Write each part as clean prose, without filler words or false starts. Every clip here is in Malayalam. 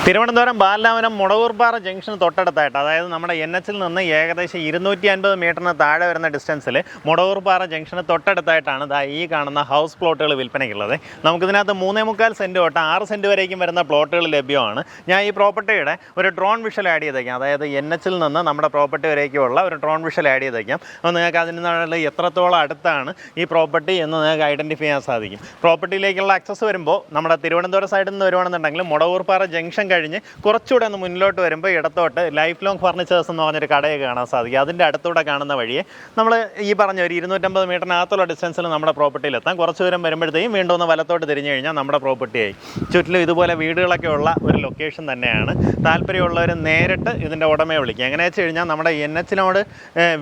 തിരുവനന്തപുരം ബാലരാമപുരം മുടവൂർപ്പാറ ജംഗ്ഷന് തൊട്ടടുത്തായിട്ട്, അതായത് നമ്മുടെ NH ൽ നിന്ന് ഏകദേശം 250 മീറ്ററിന് താഴെ വരുന്ന ഡിസ്റ്റൻസിൽ മുടവൂർപ്പാറ ജംഗ്ഷന് തൊട്ടടുത്തായിട്ടാണ് ഈ കാണുന്ന ഹൗസ് പ്ലോട്ടുകൾ വിൽപ്പനയ്ക്കുള്ളത്. നമുക്കിതിനകത്ത് 3.25 സെൻറ്റ് തൊട്ട് 6 സെൻറ്റ് വരേക്കും വരുന്ന പ്ലോട്ടുകൾ ലഭ്യമാണ്. ഞാൻ ഈ പ്രോപ്പർട്ടിയുടെ ഒരു ഡ്രോൺ വിഷ്വൽ ആഡ് ചെയ്തേക്കാം, അതായത് NH ൽ നിന്ന് നമ്മുടെ പ്രോപ്പർട്ടി വരേക്കുള്ള ഒരു ഡ്രോൺ വിഷ്വൽ ആഡ് ചെയ്തേക്കാം. അപ്പോൾ നിങ്ങൾക്ക് അതിനുള്ള എത്രത്തോളം അടുത്താണ് ഈ പ്രോപ്പർട്ടി എന്ന് നിങ്ങൾക്ക് ഐഡൻറ്റിഫൈ ചെയ്യാൻ സാധിക്കും. പ്രോപ്പർട്ടിയിലേക്കുള്ള ആക്സസ് വരുമ്പോൾ നമ്മുടെ തിരുവനന്തപുരം സൈഡിൽ നിന്ന് വരുവാണെന്നുണ്ടെങ്കിൽ മുടവൂർപ്പാറ ജംഗ്ഷൻ കഴിഞ്ഞ് കുറച്ചുകൂടെ ഒന്ന് മുന്നിലോട്ട് വരുമ്പോൾ ഇടത്തോട്ട് ലൈഫ് ലോങ് ഫർണിച്ചേഴ്സ് എന്ന് പറഞ്ഞൊരു കടയൊക്കെ കാണാൻ സാധിക്കും. അതിൻ്റെ അടുത്തൂടെ കാണുന്ന വഴിയെ നമ്മൾ ഈ പറഞ്ഞ ഒരു 250 മീറ്ററിനകത്തുള്ള ഡിസ്റ്റൻസിൽ നമ്മുടെ പ്രോപ്പർട്ടിയിലെത്താം. കുറച്ച് ദൂരം വരുമ്പോഴത്തേക്കും വീണ്ടും ഒന്ന് വലത്തോട്ട് തിരിഞ്ഞു കഴിഞ്ഞാൽ നമ്മുടെ പ്രോപ്പർട്ടിയായി. ചുറ്റിലും ഇതുപോലെ വീടുകളൊക്കെ ഉള്ള ഒരു ലൊക്കേഷൻ തന്നെയാണ്. താല്പര്യമുള്ളവർ നേരിട്ട് ഇതിൻ്റെ ഉടമയെ വിളിക്കുക. എങ്ങനെയാ വെച്ച് കഴിഞ്ഞാൽ നമ്മുടെ NH നോട്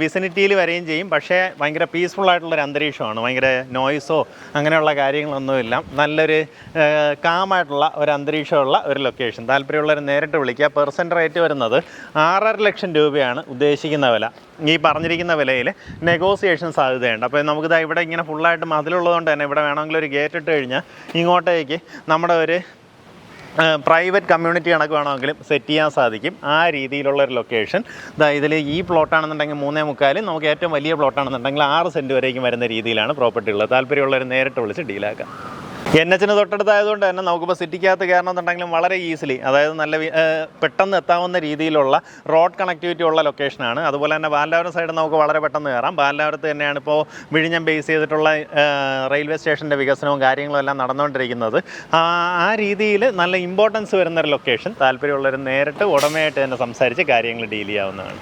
വിസിനിറ്റിയിൽ വരികയും ചെയ്യും. പക്ഷേ ഭയങ്കര പീസ്ഫുൾ ആയിട്ടുള്ളൊരു അന്തരീക്ഷമാണ്. ഭയങ്കര നോയ്സോ അങ്ങനെയുള്ള കാര്യങ്ങളൊന്നുമില്ല. നല്ലൊരു കാമായിട്ടുള്ള ഒരു അന്തരീക്ഷമുള്ള ഒരു ലൊക്കേഷൻ. താല്പര്യമുള്ളവർ നേരിട്ട് വിളിക്കുക. പെർസെൻറ്റ് റേറ്റ് വരുന്നത് 6.5 ലക്ഷം രൂപയാണ് ഉദ്ദേശിക്കുന്ന വില. ഈ പറഞ്ഞിരിക്കുന്ന വിലയിൽ നെഗോസിയേഷൻ സാധ്യതയുണ്ട്. അപ്പോൾ നമുക്കിത് ഇവിടെ ഇങ്ങനെ ഫുള്ളായിട്ട് മതിലുള്ളതുകൊണ്ട് തന്നെ ഇവിടെ വേണമെങ്കിൽ ഒരു ഗേറ്റ് ഇട്ട് കഴിഞ്ഞാൽ ഇങ്ങോട്ടേക്ക് നമ്മുടെ ഒരു പ്രൈവറ്റ് കമ്മ്യൂണിറ്റി കണക്ക് വേണമെങ്കിലും സെറ്റ് ചെയ്യാൻ സാധിക്കും. ആ രീതിയിലുള്ളൊരു ലൊക്കേഷൻ. ഇതിൽ ഈ പ്ലോട്ടാണെന്നുണ്ടെങ്കിൽ 3.25, നമുക്ക് ഏറ്റവും വലിയ പ്ലോട്ടാണെന്നുണ്ടെങ്കിൽ 6 സെൻറ്റ് വരേക്കും വരുന്ന രീതിയിലാണ് പ്രോപ്പർട്ടി ഉള്ളത്. താല്പര്യമുള്ളവർ നേരിട്ട് വിളിച്ച് ഡീലാക്കാം. NH ന് തൊട്ടടുത്തായതുകൊണ്ട് തന്നെ നമുക്കിപ്പോൾ സിറ്റിക്കകത്ത് കയറണമെന്നുണ്ടെങ്കിലും വളരെ ഈസിലി, അതായത് നല്ല പെട്ടെന്ന് എത്താവുന്ന രീതിയിലുള്ള റോഡ് കണക്ടിവിറ്റി ഉള്ള ലൊക്കേഷനാണ്. അതുപോലെ തന്നെ ബാലരാമപുരം സൈഡ് നമുക്ക് വളരെ പെട്ടെന്ന് കയറാം. ബാലരാമപുരത്ത് തന്നെയാണ് ഇപ്പോൾ വിഴിഞ്ഞം ബേസ് ചെയ്തിട്ടുള്ള റെയിൽവേ സ്റ്റേഷൻ്റെ വികസനവും കാര്യങ്ങളും എല്ലാം നടന്നുകൊണ്ടിരിക്കുന്നത്. ആ രീതിയിൽ നല്ല ഇമ്പോർട്ടൻസ് വരുന്നൊരു ലൊക്കേഷൻ. താല്പര്യമുള്ളവർ നേരിട്ട് ഉടമയായിട്ട് തന്നെ സംസാരിച്ച് കാര്യങ്ങൾ ഡീൽ ചെയ്യാവുന്നതാണ്.